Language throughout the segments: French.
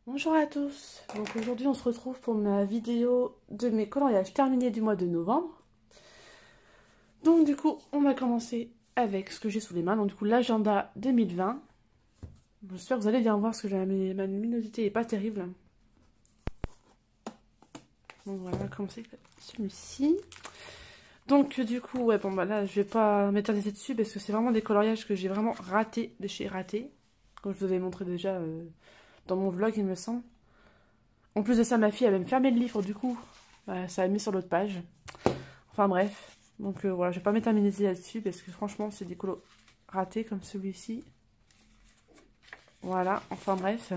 Bonjour à tous, donc aujourd'hui on se retrouve pour ma vidéo de mes coloriages terminés du mois de novembre. Donc du coup on va commencer avec ce que j'ai sous les mains, donc du coup l'agenda 2020. J'espère que vous allez bien voir parce que ma luminosité est pas terrible. Donc voilà, on va commencer avec celui-ci. Donc du coup, ouais bon bah là je vais pas m'éterniser dessus parce que c'est vraiment des coloriages que j'ai vraiment ratés de chez raté. Comme je vous avais montré déjà dans mon vlog il me semble. En plus de ça, ma fille a même fermé le livre, du coup, bah, ça a mis sur l'autre page. Enfin bref, donc voilà, je vais pas m'éterniser là-dessus parce que franchement, c'est des colos ratés comme celui-ci. Voilà, enfin bref.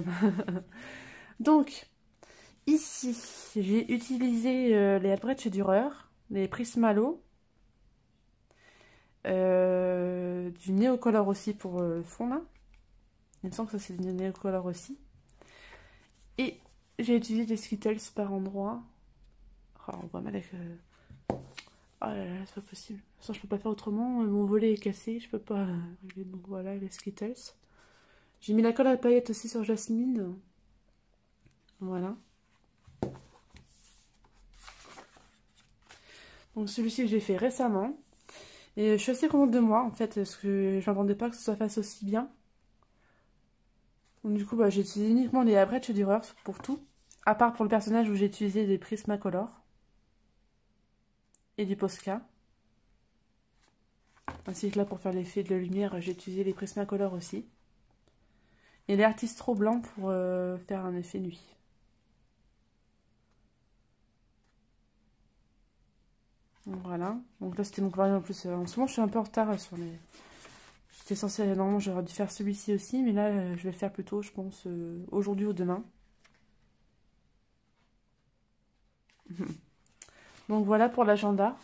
Donc, ici, j'ai utilisé les Albrecht Dürer, les Prismalo, du Neocolor aussi pour le fond là. Il me semble que ça c'est du Neocolor aussi. Et j'ai utilisé des Skittles par endroit. Oh, on voit mal avec... Oh là là, c'est pas possible. De toute façon, je peux pas faire autrement. Mon volet est cassé, je peux pas régler. Donc voilà, les Skittles. J'ai mis la colle à paillettes aussi sur Jasmine. Voilà. Donc celui-ci, j'ai fait récemment. Et je suis assez contente de moi, en fait, parce que je m'attendais pas que ça fasse aussi bien. Donc du coup, bah, j'ai utilisé uniquement les Albrecht Dürer pour tout. À part pour le personnage où j'ai utilisé des Prismacolor. Et du Posca. Ainsi que là, pour faire l'effet de la lumière, j'ai utilisé les Prismacolor aussi. Et les artistes trop blancs pour faire un effet nuit. Donc voilà. Donc là, c'était mon coloriage en plus. En ce moment, je suis un peu en retard sur les... J'étais censée... Normalement, j'aurais dû faire celui-ci aussi. Mais là, je vais le faire plus tôt, je pense, aujourd'hui ou demain. Donc voilà pour l'agenda.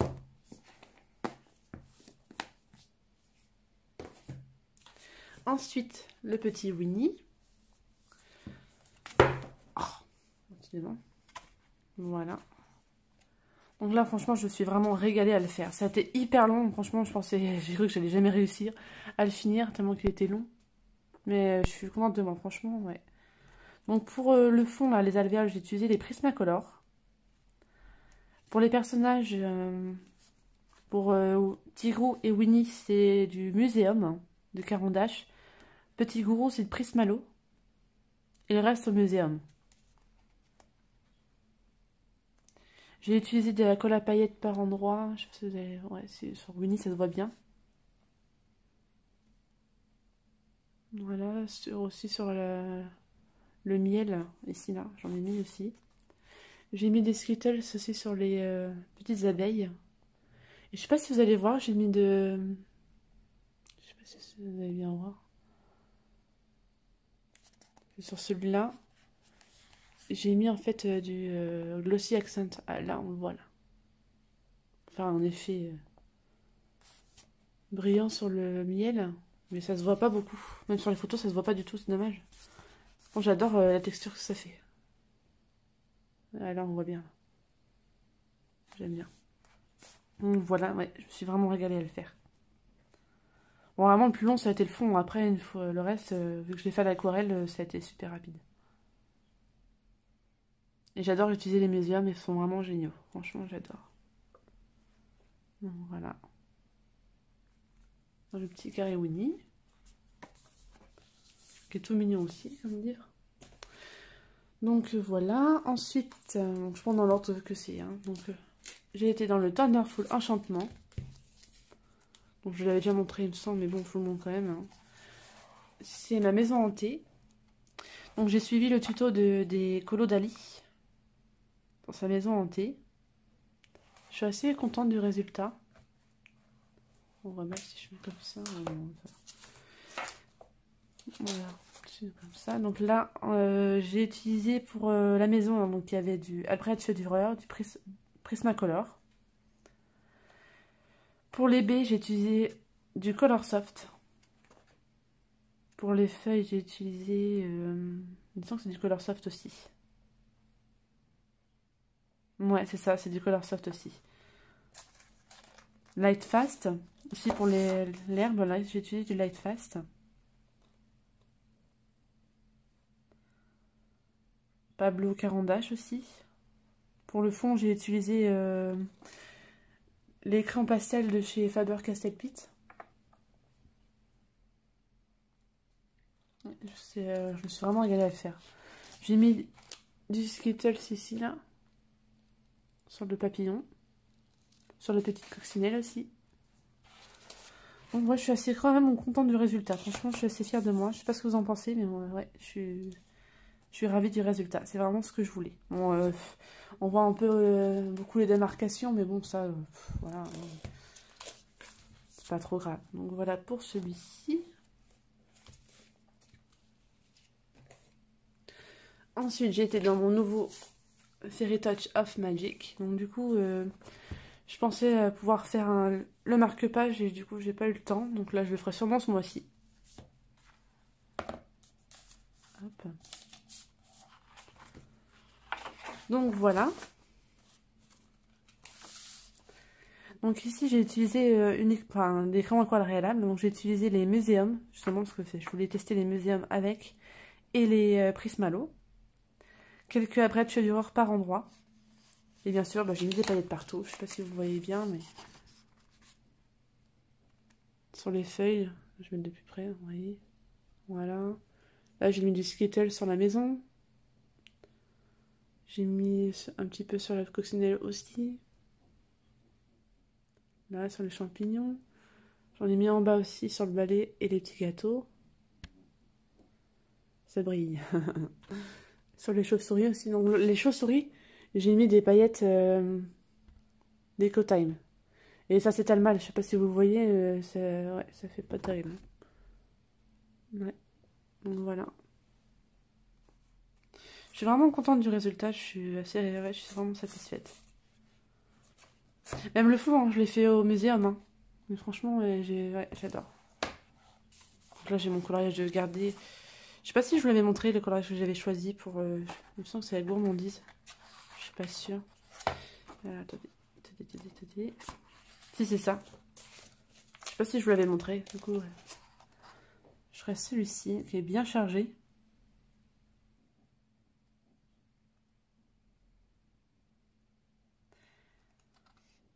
Ensuite, le petit Winnie. Oh, voilà. Donc là, franchement, je suis vraiment régalée à le faire. Ça a été hyper long. Franchement, j'ai cru que j'allais jamais réussir à le finir, tellement qu'il était long. Mais je suis contente de moi, franchement, ouais. Donc pour le fond, là, les alvéoles, j'ai utilisé des Prismacolor. Pour les personnages, pour Tigrou et Winnie, c'est du Muséum de Caran d'Ache. Petit Gourou, c'est de Prismalo. Et le reste au Muséum. J'ai utilisé de la colle à paillettes par endroit. Je sais pas si vous avez... Ouais, sur Winnie, ça se voit bien. Voilà, aussi sur le miel, ici, là. J'en ai mis aussi. J'ai mis des Skittles aussi sur les petites abeilles. Et je sais pas si vous allez voir, j'ai mis de... Je sais pas si vous allez bien voir. Sur celui-là, j'ai mis en fait du Glossy Accent. Ah, là, on le voit là. Enfin, un effet brillant sur le miel. Mais ça se voit pas beaucoup. Même sur les photos, ça se voit pas du tout, c'est dommage. Bon, j'adore la texture que ça fait. Ah, là, on voit bien. J'aime bien. Donc, voilà, ouais, je me suis vraiment régalée à le faire. Bon, vraiment, le plus long, ça a été le fond. Après, une fois, le reste, vu que je l'ai fait à l'aquarelle, ça a été super rapide. Et j'adore utiliser les médiums, ils sont vraiment géniaux. Franchement, j'adore. Donc, voilà. Dans le petit carré Winnie. Qui est tout mignon aussi, comme dire. Donc, voilà. Ensuite, je prends dans l'ordre que c'est. Hein. Donc, j'ai été dans le Thunderful Enchantement. Donc, je l'avais déjà montré, il me semble, mais bon, je vous le montre quand même. Hein. C'est ma maison hantée. Donc, j'ai suivi le tuto des colos d'Ali. Dans sa maison hantée. Je suis assez contente du résultat. On va mettre si je mets comme ça. Voilà, comme ça. Donc là, j'ai utilisé pour la maison, hein, donc il y avait du Albrecht Dürer, du Prismacolor. Pour les baies, j'ai utilisé du Color Soft. Pour les feuilles, j'ai utilisé... il me semble que c'est du Color Soft aussi. Ouais, c'est ça, c'est du Color Soft aussi. Light Fast. Aussi pour l'herbe, là, j'ai utilisé du Light Fast. Pablo Carandache aussi. Pour le fond, j'ai utilisé les crayons pastel de chez Faber-Castell-Pitt. Je me suis vraiment régalée à le faire. J'ai mis du Skittles ici, là. Sur le papillon. Sur les petites coccinelles aussi. Donc moi, je suis assez quand même contente du résultat. Franchement, je suis assez fière de moi. Je sais pas ce que vous en pensez, mais ouais, je suis ravie du résultat. C'est vraiment ce que je voulais. Bon, on voit un peu beaucoup les démarcations, mais bon, ça, voilà. C'est pas trop grave. Donc voilà pour celui-ci. Ensuite, j'ai été dans mon nouveau Fairy Touch of Magic. Donc du coup, je pensais pouvoir faire le marque-page et du coup, j'ai pas eu le temps. Donc là, je le ferai sûrement ce mois-ci. Hop. Donc voilà. Donc ici, j'ai utilisé des crayons aquarelles. Donc j'ai utilisé les Muséums, justement parce que je voulais tester les Muséums avec. Et les Prismalo. Quelques abrètes de chevelure par endroit. Et bien sûr, j'ai mis des paillettes partout. Je sais pas si vous voyez bien, mais... Sur les feuilles, je vais mettre de plus près, vous voyez. Voilà. Là, j'ai mis du Skittles sur la maison. J'ai mis un petit peu sur la coccinelle aussi. Là, sur les champignons. J'en ai mis en bas aussi sur le balai et les petits gâteaux. Ça brille. Sur les chauves-souris aussi. Donc, les chauves-souris, j'ai mis des paillettes d'Ecotime. Et ça s'étale mal. Je sais pas si vous voyez, ouais, ça fait pas terrible. Ouais. Donc voilà. Je suis vraiment contente du résultat. Je suis je suis vraiment satisfaite. Même le fond, hein, je l'ai fait au muséum. Hein. Mais franchement, j'adore. Donc là, j'ai mon coloriage de garder. Je sais pas si je vous l'avais montré, le coloriage que j'avais choisi pour... il me semble que c'est la gourmandise. Je suis pas sûre. Attendez. Si, c'est ça. Je sais pas si je vous l'avais montré. Du coup, je ferai celui-ci, qui est bien chargé.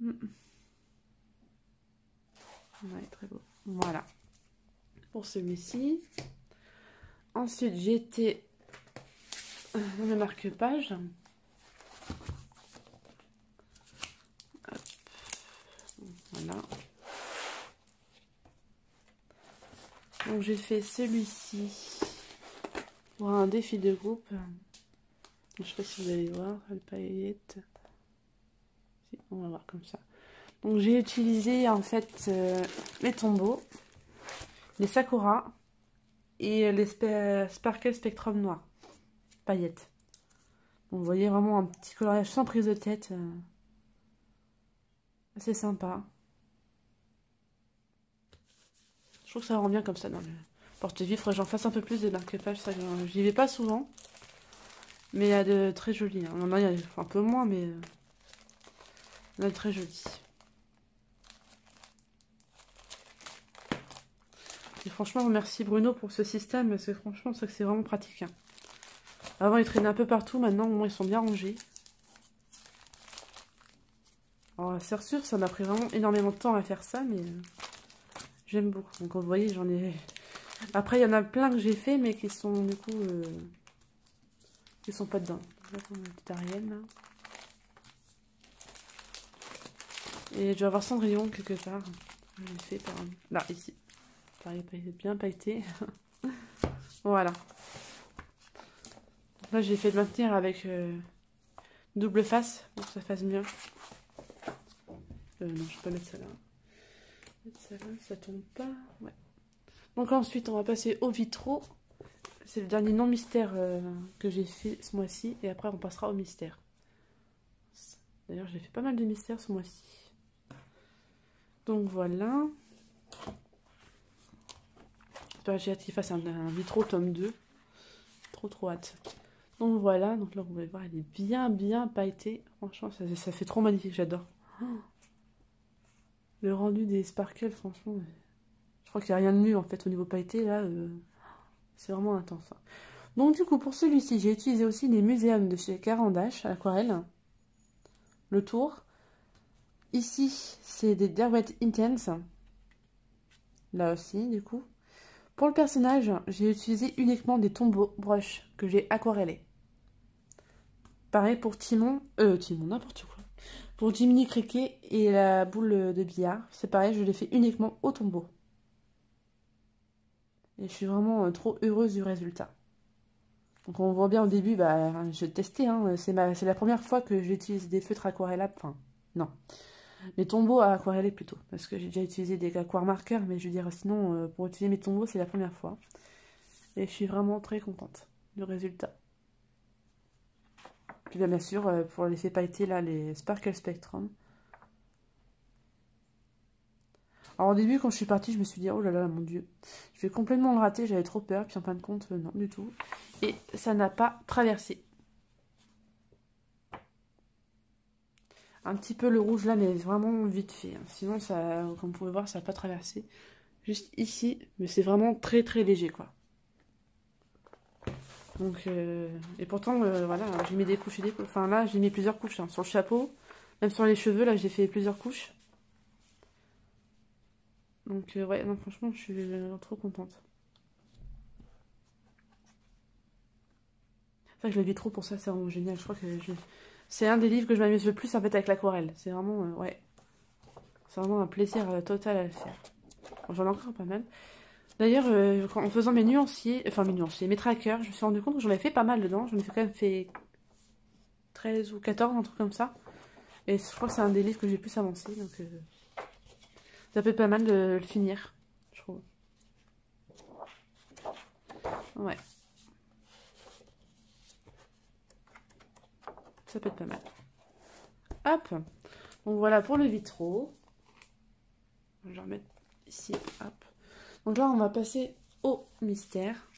Ouais, très beau. Voilà. Pour celui-ci. Ensuite, j'ai été dans le marque-page. Voilà. Donc j'ai fait celui-ci pour un défi de groupe. Je sais pas si vous allez voir, le paillette. Si, on va voir comme ça. Donc j'ai utilisé en fait les tombeaux, les sakura et les sparkle spectrum noir, paillettes. Donc, vous voyez vraiment un petit coloriage sans prise de tête. Assez sympa. Je trouve que ça rend bien comme ça dans le porte-vif. Faudrait que j'en fasse un peu plus des marque-pages. J'y vais pas souvent. Mais il y a de très jolis. Hein. Il y a un peu moins, mais il y en a de très jolis. Et franchement, merci Bruno pour ce système. Parce que franchement, c'est vraiment pratique. Hein. Avant, ils traînaient un peu partout. Maintenant, au moins, ils sont bien rangés. Alors, c'est sûr, ça m'a pris vraiment énormément de temps à faire ça, mais j'aime beaucoup. Donc, vous voyez, j'en ai... Après, il y en a plein que j'ai fait, mais qui sont, du coup, qui sont pas dedans. Là, pour ma petite Ariel, là. Et je dois avoir Cendrillon quelque part. Je l'ai fait par... Là, ici. Pareil, bien pailleté. Voilà. Là, j'ai fait le maintenir avec double face, pour que ça fasse mieux. Non, je peux mettre ça là. Ça tombe pas. Ouais. Donc ensuite, on va passer au vitraux. C'est le dernier non mystère que j'ai fait ce mois-ci. Et après, on passera au mystère. D'ailleurs, j'ai fait pas mal de mystères ce mois-ci. Donc voilà. J'ai hâte qu'il fasse un vitraux tome 2. Trop hâte. Donc voilà. Donc là, vous pouvez voir, elle est bien pailletée. Franchement, ça fait trop magnifique. J'adore. Oh, le rendu des sparkles, franchement, je crois qu'il n'y a rien de mieux en fait au niveau pailleté. Là, c'est vraiment intense. Hein. Donc du coup, pour celui-ci, j'ai utilisé aussi les Muséums de chez Caran d'Ache, aquarelle. Le tour. Ici, c'est des Derwent Intense. Là aussi, du coup. Pour le personnage, j'ai utilisé uniquement des tombeaux brush que j'ai aquarellés. Pareil pour Timon, n'importe quoi. Pour Jiminy Cricket et la boule de billard, c'est pareil, je l'ai fait uniquement au tombeau. Et je suis vraiment trop heureuse du résultat. Donc on voit bien au début, bah, je testais, hein, c'est la première fois que j'utilise des feutres aquarellables, enfin, non. Les tombeaux à aquareller plutôt, parce que j'ai déjà utilisé des aquamarqueurs, mais je veux dire, sinon, pour utiliser mes tombeaux, c'est la première fois. Et je suis vraiment très contente du résultat. Puis bien sûr, pour l'effet pailleté, là, les Sparkle Spectrum. Alors au début, quand je suis partie, je me suis dit, oh là là, mon Dieu, je vais complètement le rater, j'avais trop peur, puis en fin de compte, non, du tout. Et ça n'a pas traversé. Un petit peu le rouge là, mais vraiment vite fait. Hein. Sinon, ça, comme vous pouvez voir, ça n'a pas traversé. Juste ici, mais c'est vraiment très très léger, quoi. Donc, et pourtant, voilà, j'ai mis des couches et des couches. Enfin là, j'ai mis plusieurs couches. Hein. Sur le chapeau, même sur les cheveux, là, j'ai fait plusieurs couches. Donc, ouais, non, franchement, je suis trop contente. C'est vrai que je la vis trop pour ça, c'est vraiment génial. Je crois que c'est un des livres que je m'amuse le plus en fait avec l'aquarelle. C'est vraiment, ouais, c'est vraiment un plaisir total à le faire. Bon, j'en ai encore pas mal. D'ailleurs, en faisant mes nuanciers, mes trackers, je me suis rendu compte que j'en avais fait pas mal dedans. J'en ai quand même fait 13 ou 14, un truc comme ça. Et je crois que c'est un des livres que j'ai plus avancé, donc ça peut être pas mal de le finir, je trouve. Ouais. Ça peut être pas mal. Hop. Donc voilà pour le vitraux. Je vais remettre ici. Hop. Donc là, on va passer au mystère.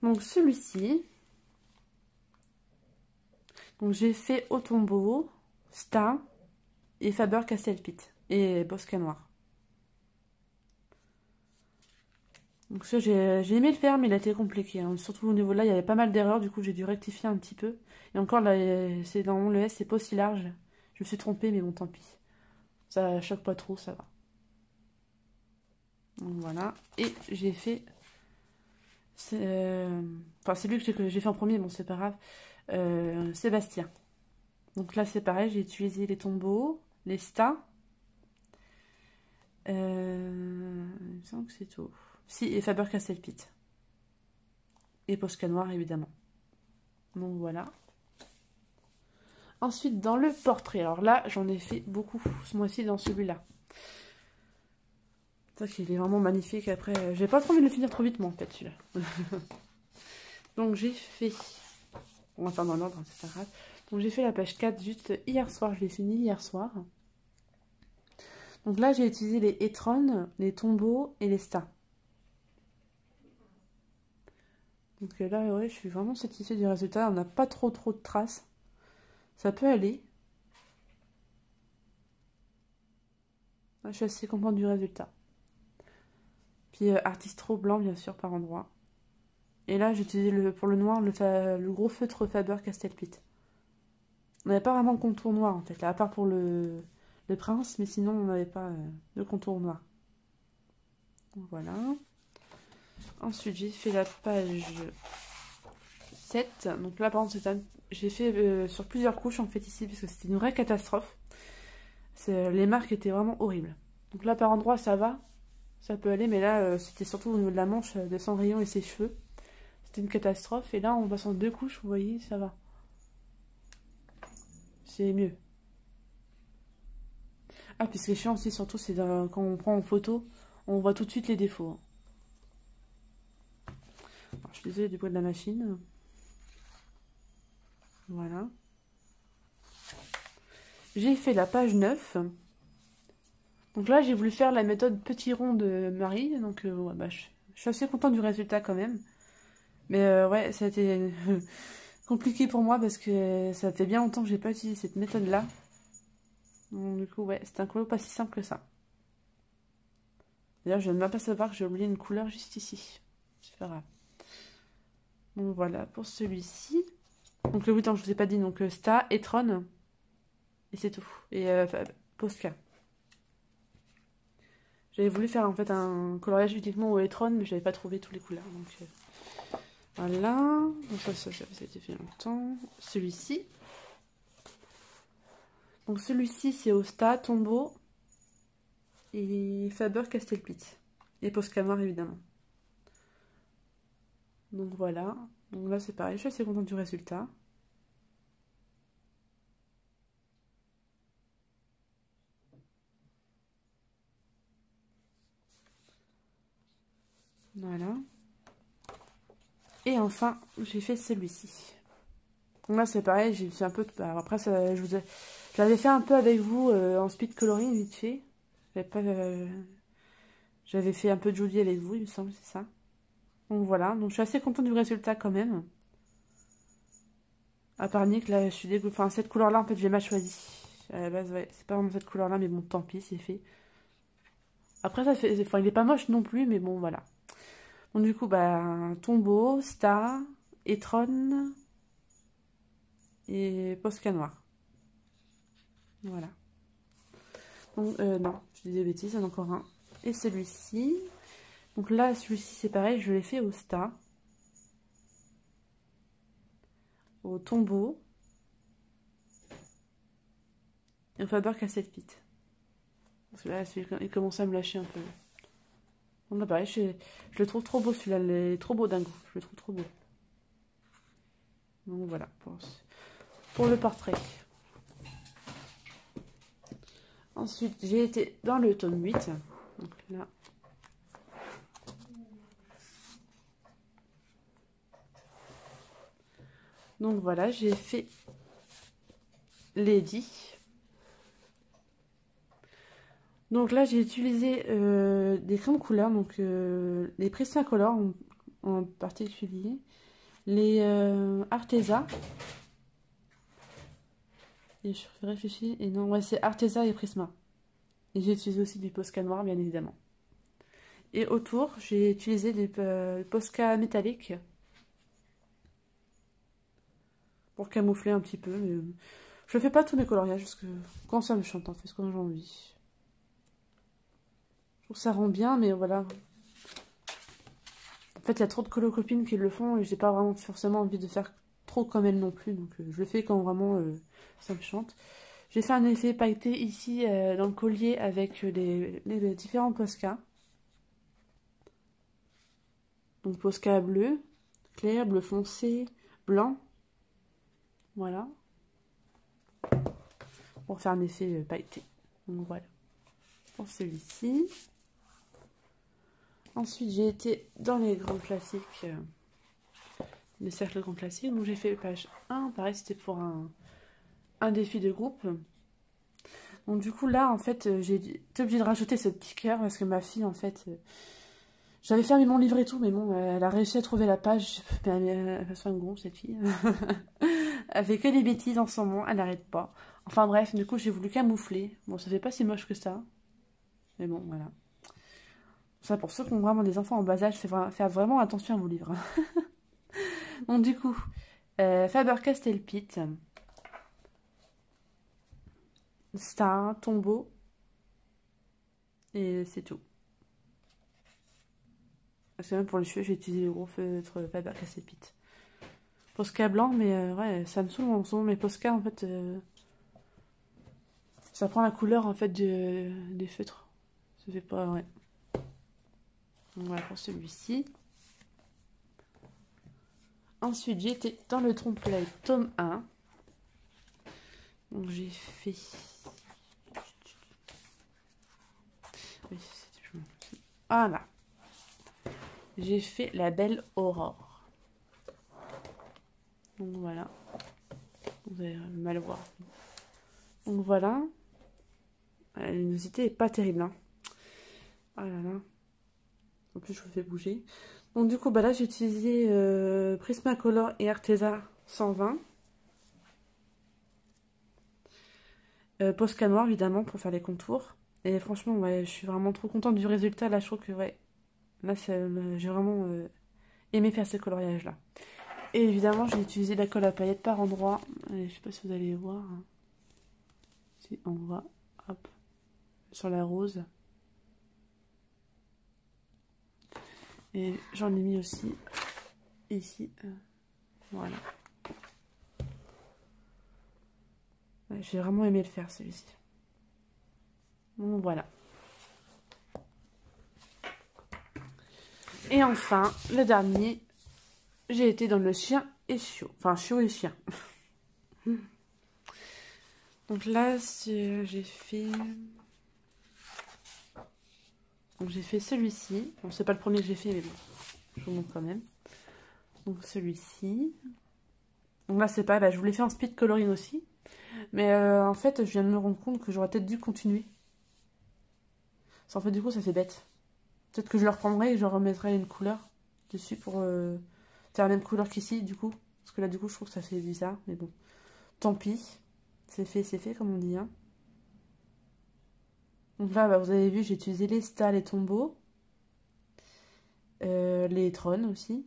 Donc celui-ci. Donc j'ai fait au tombeau, Star et Faber-Castell-Pitt et Bosca Noir. Donc ça, j'ai aimé le faire, mais il a été compliqué. Hein. Surtout au niveau là, il y avait pas mal d'erreurs, du coup j'ai dû rectifier un petit peu. Et encore là, c'est dans le S, c'est pas aussi large. Je me suis trompée, mais bon, tant pis. Ça choque pas trop, ça va. Donc voilà. Et j'ai fait... Enfin, c'est lui que j'ai fait en premier, bon, c'est pas grave. Sébastien. Donc là, c'est pareil, j'ai utilisé les tombeaux, les stas. Il me semble que c'est tout. Si, et Faber-Castell-Pitt. Et Posca Noir, évidemment. Donc voilà. Ensuite, dans le portrait. Alors là, j'en ai fait beaucoup ce mois-ci dans celui-là. C'est vrai qu'il est vraiment magnifique. Après, j'ai pas trop envie de le finir trop vite, moi, en fait, celui-là. Donc j'ai fait... On va faire dans l'ordre, c'est pas grave. Donc j'ai fait la page 4 juste hier soir. Je l'ai fini hier soir. Donc là, j'ai utilisé les Etron, les tombeaux et les stas. Donc là, ouais, je suis vraiment satisfaite du résultat. On n'a pas trop de traces. Ça peut aller. Je suis assez contente du résultat. Puis artistro blanc, bien sûr, par endroit. Et là, j'ai utilisé pour le noir le gros feutre Faber-Castell-Pitt. On n'avait pas vraiment de contour noir, en fait, là, à part pour le prince, mais sinon, on n'avait pas de contour noir. Donc, voilà. Ensuite, j'ai fait la page 7. Donc là, par contre, j'ai fait sur plusieurs couches, en fait, ici, parce que c'était une vraie catastrophe. Les marques étaient vraiment horribles. Donc là, par endroit, ça va. Ça peut aller, mais là, c'était surtout au niveau de la manche de Cendrillon et ses cheveux. C'était une catastrophe. Et là, en passant 2 couches, vous voyez, ça va. C'est mieux. Ah, puis ce qui est chiant aussi, surtout, c'est quand on prend en photo, on voit tout de suite les défauts. Alors, je suis désolée du poids de la machine. Voilà. J'ai fait la page 9. Donc là, j'ai voulu faire la méthode petit rond de Marie. Donc, ouais, bah, je suis assez contente du résultat quand même. Mais ouais, ça a été compliqué pour moi parce que ça fait bien longtemps que j'ai pas utilisé cette méthode-là. Donc du coup, ouais, c'est un colo pas si simple que ça. D'ailleurs, je ne vais même pas savoir que j'ai oublié une couleur juste ici. C'est pas grave. Donc voilà pour celui-ci. Donc le bouton, je vous ai pas dit, donc Sta, Etron. Et c'est tout. Et Posca. J'avais voulu faire en fait un coloriage uniquement au Etron, mais j'avais pas trouvé toutes les couleurs. Donc voilà. Donc ça a été fait longtemps. Celui-ci. Donc celui-ci c'est au Sta, Tombeau et Faber-Castell-Pitt. Et Posca noir évidemment. Donc voilà. Donc là c'est pareil, je suis assez contente du résultat. Voilà. Et enfin, j'ai fait celui-ci. Donc là c'est pareil, j'ai fait un peu... Alors après, ça, je l'avais fait un peu avec vous en speed coloring vite fait. J'avais fait un peu de joli avec vous, il me semble, c'est ça. Donc voilà, donc je suis assez contente du résultat quand même. À part Nick, là je suis dégoûtée. Enfin, cette couleur-là, en fait, je l'ai mal choisie. À la base, ouais, c'est pas vraiment cette couleur-là, mais bon, tant pis, c'est fait. Après, ça fait... Enfin, il est pas moche non plus, mais bon, voilà. Donc du coup, bah, Tombeau, Sta, Etron et Posca noir. Voilà. Donc, non, je dis des bêtises, il y en a encore un. Et celui-ci. Donc là, celui-ci, c'est pareil, je l'ai fait au Sta. Au Tombeau. Et au Faber-Castell-Pitt. Parce que là, il commence à me lâcher un peu. Donc là, pareil, je le trouve trop beau, celui-là. Il est trop beau d'un goût. Je le trouve trop beau. Donc voilà, pour le portrait. Ensuite, j'ai été dans le tome 8. Donc là. Donc voilà, j'ai fait Lady. Donc là, j'ai utilisé des crèmes couleurs, donc les Prismacolor en particulier, les Arteza. Et je réfléchis, et non, ouais, c'est Arteza et Prisma. Et j'ai utilisé aussi du Posca noir, bien évidemment. Et autour, j'ai utilisé des Posca métalliques pour camoufler un petit peu. Mais je ne fais pas tous mes coloriages parce que quand ça me chante, en fait, ce que j'ai envie. Je trouve que ça rend bien, mais voilà. En fait, il y a trop de colo-copines qui le font et j'ai pas vraiment forcément envie de faire trop comme elles non plus. Donc, je le fais quand vraiment ça me chante. J'ai fait un effet pailleté ici dans le collier avec les différents Posca. Donc, Posca bleu, clair, bleu foncé, blanc. Voilà. Pour faire un effet pailleté. Donc, voilà. Pour celui-ci. Ensuite, j'ai été dans les grands classiques, les cercles grands classiques. Donc, j'ai fait page 1. Pareil, c'était pour un défi de groupe. Donc, du coup, là, en fait, j'ai été obligée de rajouter ce petit cœur parce que ma fille, en fait, j'avais fermé mon livre et tout, mais bon, elle a réussi à trouver la page. Mais elle fait un gros, cette fille. Elle fait que des bêtises en ce moment, elle n'arrête pas. Enfin, bref, du coup, j'ai voulu camoufler. Bon, ça fait pas si moche que ça. Mais bon, voilà. Ça, pour ceux qui ont vraiment des enfants en bas âge, faites vraiment attention à vos livres. Donc, du coup, Faber-Castell-Pitt, Sta, Tombeau, et c'est tout. Parce que même pour les cheveux, j'ai utilisé les gros feutres Faber-Castell-Pitt. Posca blanc, mais ouais, ça me saoule en ce moment. Mais Posca, en fait, ça prend la couleur, en fait, des feutres. Ça fait pas, ouais. Donc voilà pour celui-ci. Ensuite, j'ai été dans le trompe-l'œil tome 1. Donc j'ai fait... Oui, voilà. J'ai fait la belle Aurore. Donc voilà. Vous allez mal voir. Donc voilà. La luminosité est pas terrible. Hein. Ah là là. En plus, je vous fais bouger. Donc du coup, bah là, j'ai utilisé Prismacolor et Arteza 120. Posca noir, évidemment, pour faire les contours. Et franchement, ouais, je suis vraiment trop contente du résultat. Là, je trouve que, ouais, là, j'ai vraiment aimé faire ces coloriages-là. Et évidemment, j'ai utilisé la colle à paillettes par endroits. Et je sais pas si vous allez voir. Si on voit, hop, sur la rose. Et j'en ai mis aussi ici. Voilà. Ouais, j'ai vraiment aimé le faire, celui-ci. Bon, voilà. Et enfin, le dernier, j'ai été dans le chien et chiot. Enfin, chiot et chien. Donc là, j'ai fait... Donc j'ai fait celui-ci. Bon, c'est pas le premier que j'ai fait, mais bon, je vous montre quand même. Donc celui-ci. Donc là, c'est pas... Bah, je vous l'ai fait en speed coloring aussi. Mais en fait, je viens de me rendre compte que j'aurais peut-être dû continuer. En fait, du coup, ça fait bête. Peut-être que je le reprendrai et je remettrai une couleur dessus pour faire la même couleur qu'ici, du coup. Parce que là, du coup, je trouve que ça fait bizarre. Mais bon, tant pis. C'est fait, comme on dit. Hein. Donc là, bah, vous avez vu, j'ai utilisé les stars, les tombeaux. Les trônes aussi.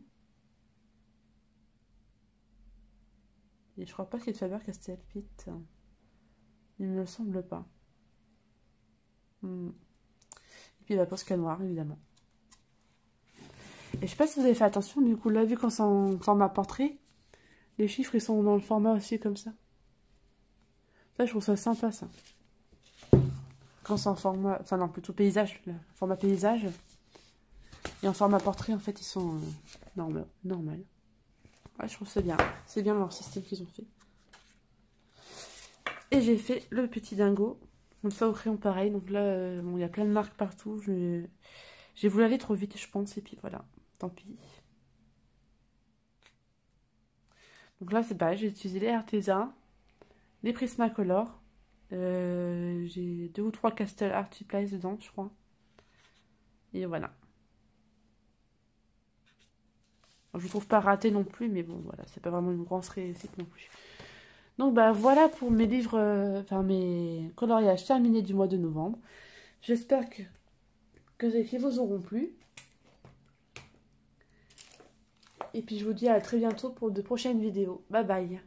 Et je crois pas qu'il y ait de Faber-Castell-Pitt. Il me semble pas. Et puis la Posca noire, évidemment. Et je sais pas si vous avez fait attention, du coup, là, vu qu'on s'en format portrait, les chiffres, ils sont dans le format aussi, comme ça. Ça, je trouve ça sympa, ça. Quand c'est en format... Enfin, non, plutôt paysage, là. Format paysage. Et en format portrait, en fait, ils sont normal. Ouais, je trouve ça bien. C'est bien leur système qu'ils ont fait. Et j'ai fait le petit dingo. Comme ça, au crayon, pareil. Donc là, bon, il y a plein de marques partout. J'ai voulu aller trop vite, je pense. Et puis voilà, tant pis. Donc là, c'est pareil. J'ai utilisé les Arteza, les Prismacolor. J'ai 2 ou 3 Castle Art Supplies dedans, je crois. Et voilà. Je ne trouve pas raté non plus, mais bon, voilà, c'est pas vraiment une grosse réussite non plus. Donc, bah voilà pour mes livres, enfin mes coloriages terminés du mois de novembre. J'espère qu'ils vous auront plu. Et puis, je vous dis à très bientôt pour de prochaines vidéos. Bye bye.